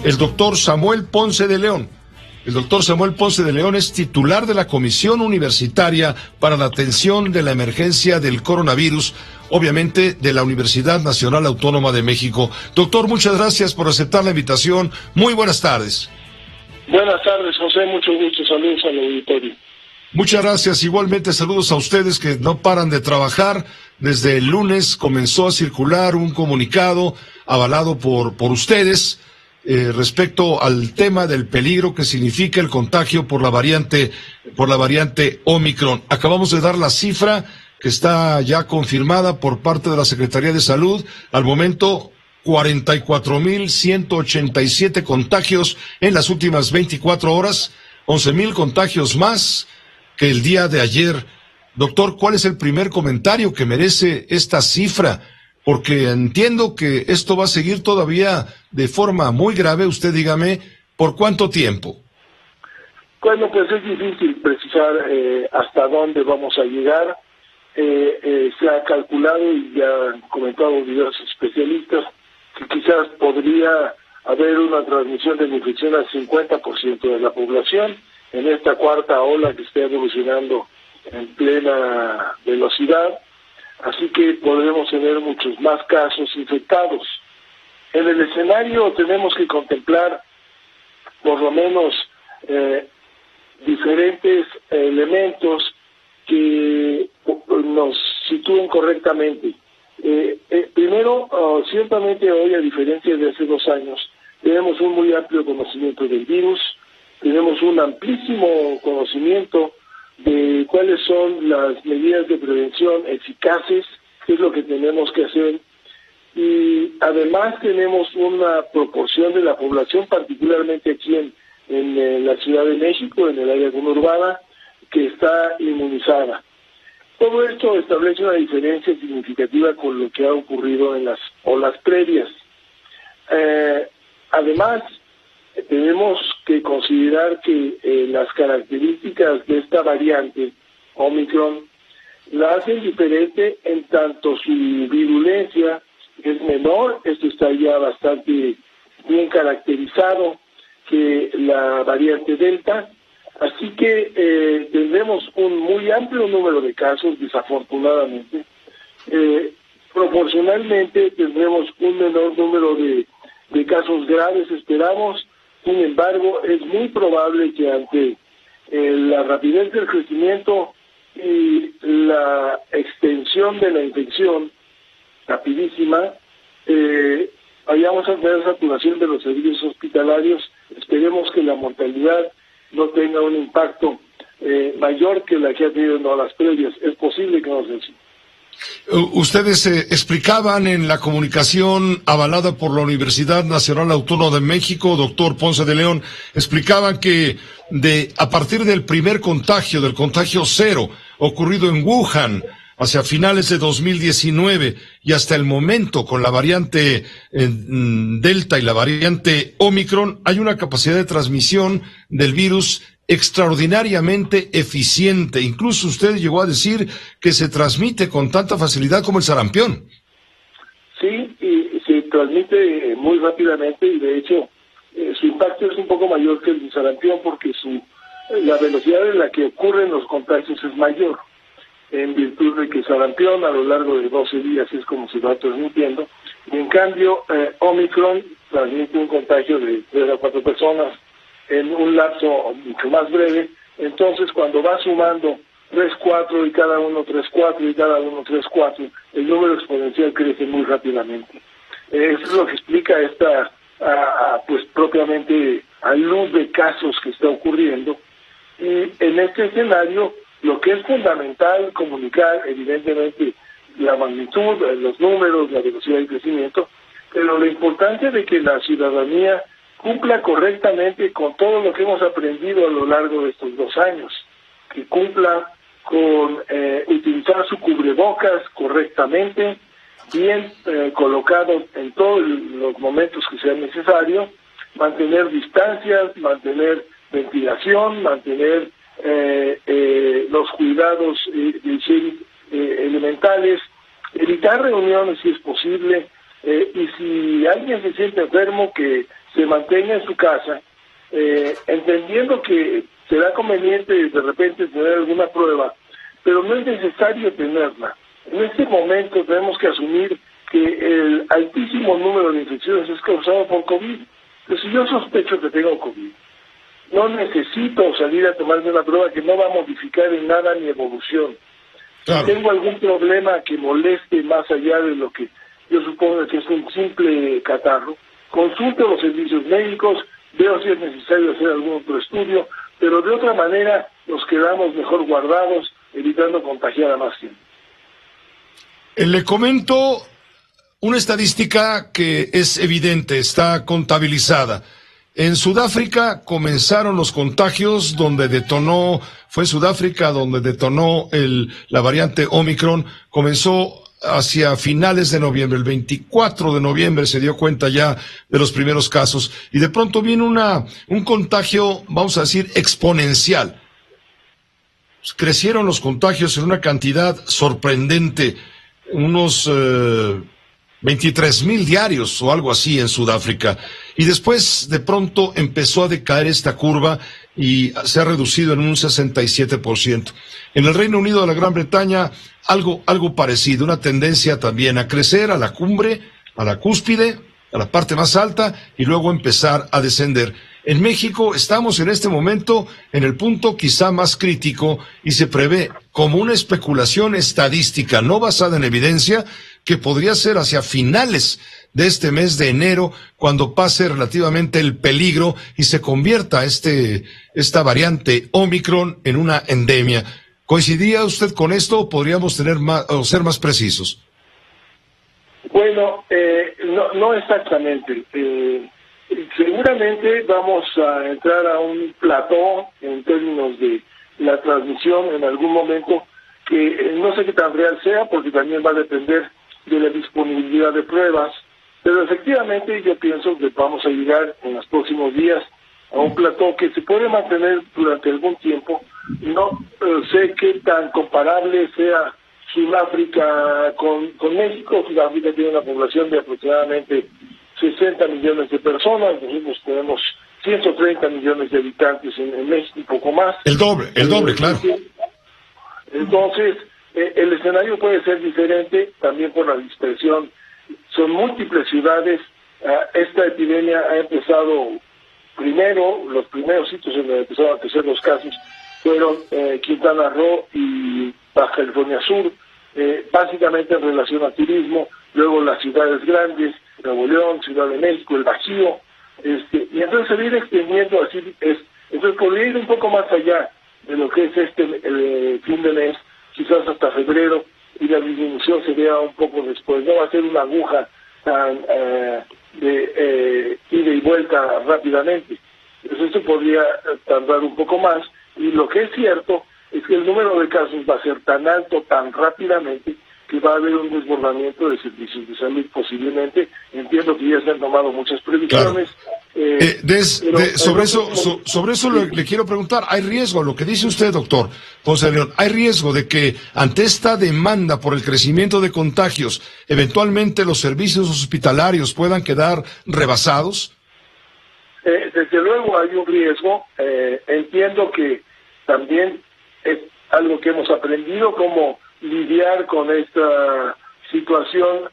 el doctor Samuel Ponce de León. El doctor Samuel Ponce de León es titular de la Comisión Universitaria para la Atención de la Emergencia del Coronavirus, obviamente de la Universidad Nacional Autónoma de México. Doctor, muchas gracias por aceptar la invitación. Muy buenas tardes. Buenas tardes, José. Mucho gusto. Saludos al auditorio. Muchas gracias. Igualmente saludos a ustedes que no paran de trabajar. Desde el lunes comenzó a circular un comunicado avalado por ustedes respecto al tema del peligro que significa el contagio por la variante Omicron. Acabamos de dar la cifra que está ya confirmada por parte de la Secretaría de Salud. Al momento, 44,187 contagios en las últimas 24 horas, 11,000 contagios más que el día de ayer. Doctor, ¿cuál es el primer comentario que merece esta cifra? Porque entiendo que esto va a seguir todavía de forma muy grave. Usted dígame, ¿por cuánto tiempo? Bueno, pues es difícil precisar hasta dónde vamos a llegar. Se ha calculado y ya han comentado diversos especialistas que quizás podría haber una transmisión de la infección al 50% de la población en esta cuarta ola que está evolucionando en plena velocidad. Así que podremos tener muchos más casos infectados. En el escenario tenemos que contemplar por lo menos diferentes elementos que nos sitúen correctamente. Primero, ciertamente hoy, a diferencia de hace 2 años, tenemos un muy amplio conocimiento del virus, tenemos un amplísimo conocimiento de cuáles son las medidas de prevención eficaces, qué es lo que tenemos que hacer, y además tenemos una proporción de la población, particularmente aquí en la Ciudad de México, en el área conurbana, que está inmunizada. Todo esto establece una diferencia significativa con lo que ha ocurrido en las olas previas. Además, tenemos que considerar que las características de esta variante Omicron la hacen diferente en tanto su virulencia es menor. Esto está ya bastante bien caracterizado que la variante Delta, así que tendremos un muy amplio número de casos, desafortunadamente. Proporcionalmente tendremos un menor número de casos graves, esperamos. Sin embargo, es muy probable que ante la rapidez del crecimiento y la extensión de la infección rapidísima, vayamos a tener saturación de los servicios hospitalarios. Esperemos que la mortalidad no tenga un impacto mayor que la que ha tenido en olas previas. Es posible que no sea así. Ustedes explicaban en la comunicación avalada por la Universidad Nacional Autónoma de México, doctor Ponce de León, explicaban que a partir del primer contagio, del contagio cero, ocurrido en Wuhan, hacia finales de 2019 y hasta el momento con la variante Delta y la variante Omicron, hay una capacidad de transmisión del virus extraordinariamente eficiente. Incluso usted llegó a decir que se transmite con tanta facilidad como el sarampión. Sí, y se transmite muy rápidamente y de hecho su impacto es un poco mayor que el del sarampión porque la velocidad en la que ocurren los contagios es mayor, en virtud de que sarampión a lo largo de 12 días es como se va transmitiendo, y en cambio Omicron transmite un contagio de 3 a 4 personas en un lapso mucho más breve. Entonces cuando va sumando 3, 4 y cada uno 3, 4 y cada uno 3, 4, el número exponencial crece muy rápidamente. Eso es lo que explica esta pues propiamente a luz de casos que está ocurriendo. Y en este escenario lo que es fundamental comunicar, evidentemente, la magnitud, los números, la velocidad de crecimiento, pero lo importante de que la ciudadanía cumpla correctamente con todo lo que hemos aprendido a lo largo de estos 2 años, que cumpla con utilizar su cubrebocas correctamente, bien colocado en todos los momentos que sea necesario, mantener distancias, mantener ventilación, mantener los cuidados elementales, evitar reuniones si es posible, y si alguien se siente enfermo, que se mantenga en su casa, entendiendo que será conveniente de repente tener alguna prueba, pero no es necesario tenerla. En este momento tenemos que asumir que el altísimo número de infecciones es causado por COVID. Entonces, si yo sospecho que tengo COVID, no necesito salir a tomarme una prueba que no va a modificar en nada mi evolución. Claro. Si tengo algún problema que moleste más allá de lo que yo supongo que es un simple catarro, consulto los servicios médicos, veo si es necesario hacer algún otro estudio, pero de otra manera nos quedamos mejor guardados, evitando contagiar a más gente. Le comento una estadística que es evidente, está contabilizada. En Sudáfrica comenzaron los contagios fue Sudáfrica donde detonó la variante Omicron, comenzó hacia finales de noviembre, el 24 de noviembre se dio cuenta ya de los primeros casos, y de pronto viene un contagio, vamos a decir, exponencial. Crecieron los contagios en una cantidad sorprendente, unos 23,000 diarios o algo así en Sudáfrica. Y después, de pronto, empezó a decaer esta curva y se ha reducido en un 67%. En el Reino Unido de la Gran Bretaña, algo parecido, una tendencia también a crecer a la cumbre, a la cúspide, a la parte más alta y luego empezar a descender. En México estamos en este momento en el punto quizá más crítico y se prevé como una especulación estadística no basada en evidencia que podría ser hacia finales de este mes de enero cuando pase relativamente el peligro y se convierta esta variante Omicron en una endemia. ¿Coincidía usted con esto o podríamos tener ser más precisos? Bueno, no exactamente. Seguramente vamos a entrar a un plató en términos de la transmisión en algún momento que no sé qué tan real sea porque también va a depender de la disponibilidad de pruebas, pero efectivamente yo pienso que vamos a llegar en los próximos días a un plató que se puede mantener durante algún tiempo. No sé qué tan comparable sea Sudáfrica con México. Sudáfrica tiene una población de aproximadamente 60 millones de personas, nosotros tenemos 130 millones de habitantes en México, un poco más. El doble, claro. Entonces, el escenario puede ser diferente también por la dispersión. Son múltiples ciudades. Esta epidemia ha empezado los primeros sitios en donde empezaron a crecer los casos fueron Quintana Roo y Baja California Sur, básicamente en relación al turismo, luego las ciudades grandes, Nuevo León, Ciudad de México, el Bajío, y entonces se viene extendiendo así, entonces podría ir un poco más allá de lo que es el fin de mes, quizás hasta febrero, y la disminución se vea un poco después, no va a ser una aguja tan de ida y vuelta rápidamente, entonces esto podría tardar un poco más, y lo que es cierto es que el número de casos va a ser tan alto, tan rápidamente, que va a haber un desbordamiento de servicios de salud posiblemente. Entiendo que ya se han tomado muchas previsiones. Claro. Sobre eso le quiero preguntar, ¿hay riesgo, lo que dice usted, doctor Ponce de León, hay riesgo de que ante esta demanda por el crecimiento de contagios, eventualmente los servicios hospitalarios puedan quedar rebasados? Desde luego hay un riesgo. Entiendo que también es algo que hemos aprendido, como lidiar con esta situación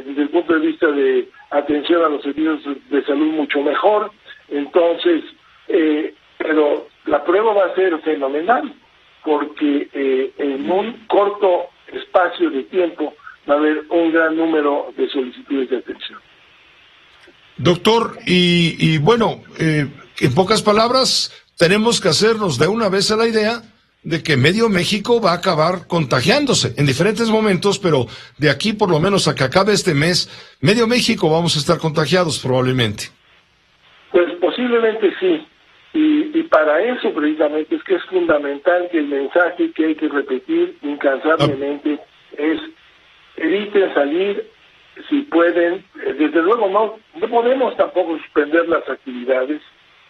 desde el punto de vista de atención a los servicios de salud mucho mejor. Entonces, pero la prueba va a ser fenomenal, porque en un corto espacio de tiempo va a haber un gran número de solicitudes de atención. Doctor, y bueno, en pocas palabras, tenemos que hacernos de una vez a la idea de que medio México va a acabar contagiándose en diferentes momentos, pero de aquí por lo menos a que acabe este mes, medio México vamos a estar contagiados probablemente. Pues posiblemente sí, y para eso precisamente es que es fundamental que el mensaje que hay que repetir incansablemente es: eviten salir si pueden. Desde luego no podemos tampoco suspender las actividades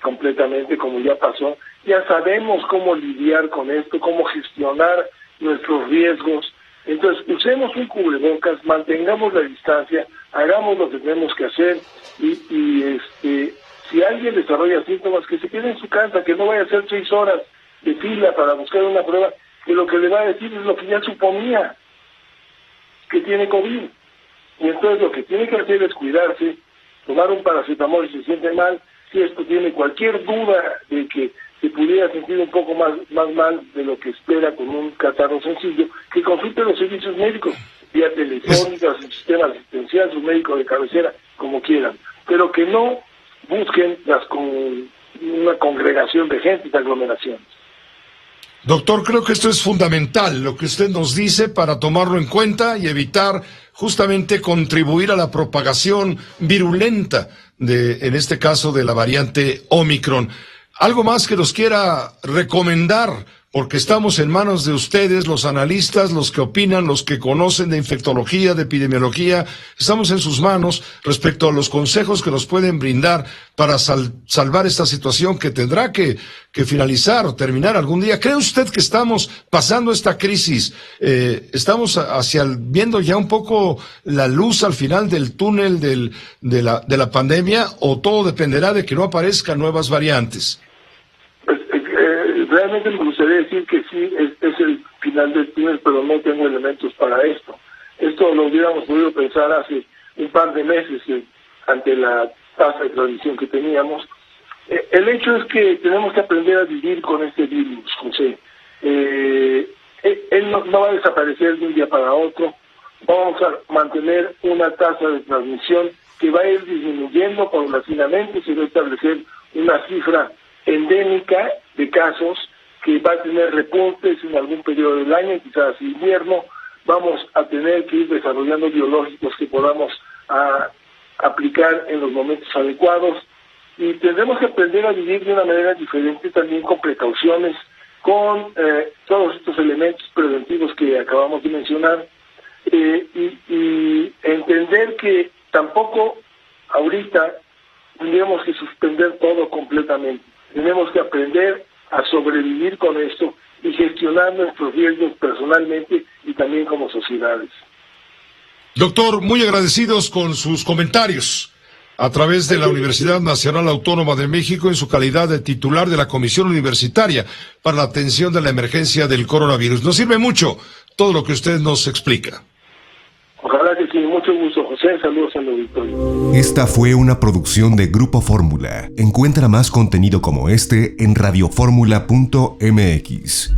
completamente como ya pasó. Ya sabemos cómo lidiar con esto, cómo gestionar nuestros riesgos. Entonces, usemos un cubrebocas, mantengamos la distancia, hagamos lo que tenemos que hacer y Si alguien desarrolla síntomas, que se quede en su casa, que no vaya a hacer 6 horas de fila para buscar una prueba, que lo que le va a decir es lo que ya suponía, que tiene COVID. Y entonces lo que tiene que hacer es cuidarse, tomar un paracetamol si se siente mal. Si esto tiene cualquier duda de que se pudiera sentir un poco más mal de lo que espera con un catarro sencillo, que consulte los servicios médicos, vía telefónica, su sistema asistencial, su médico de cabecera, como quieran, pero que no busquen una congregación de gente y aglomeraciones. Doctor, creo que esto es fundamental, lo que usted nos dice, para tomarlo en cuenta y evitar justamente contribuir a la propagación virulenta en este caso, de la variante Omicron. ¿Algo más que nos quiera recomendar? Porque estamos en manos de ustedes, los analistas, los que opinan, los que conocen de infectología, de epidemiología. Estamos en sus manos respecto a los consejos que nos pueden brindar para salvar esta situación que tendrá que finalizar o terminar algún día. ¿Cree usted que estamos pasando esta crisis? ¿Estamos viendo ya un poco la luz al final del túnel de la pandemia, o todo dependerá de que no aparezcan nuevas variantes? Realmente me gustaría decir que sí, es el final del túnel, pero no tengo elementos para esto. Esto lo hubiéramos podido pensar hace un par de meses ante la tasa de transmisión que teníamos. El hecho es que tenemos que aprender a vivir con este virus, José. Él no va a desaparecer de un día para otro. Vamos a mantener una tasa de transmisión que va a ir disminuyendo paulatinamente. Se va a establecer una cifra endémica de casos que va a tener repuntes en algún periodo del año, quizás invierno. Vamos a tener que ir desarrollando biológicos que podamos aplicar en los momentos adecuados, y tendremos que aprender a vivir de una manera diferente, también con precauciones, con todos estos elementos preventivos que acabamos de mencionar, y entender que tampoco ahorita tendríamos que suspender todo completamente. Tenemos que aprender a sobrevivir con esto y gestionar nuestros riesgos personalmente y también como sociedades. Doctor, muy agradecidos con sus comentarios a través de la Universidad Nacional Autónoma de México en su calidad de titular de la Comisión Universitaria para la Atención de la Emergencia del Coronavirus. Nos sirve mucho todo lo que usted nos explica. Ojalá que sí, mucho gusto, José. Saludos al auditorio. Esta fue una producción de Grupo Fórmula. Encuentra más contenido como este en radioformula.mx.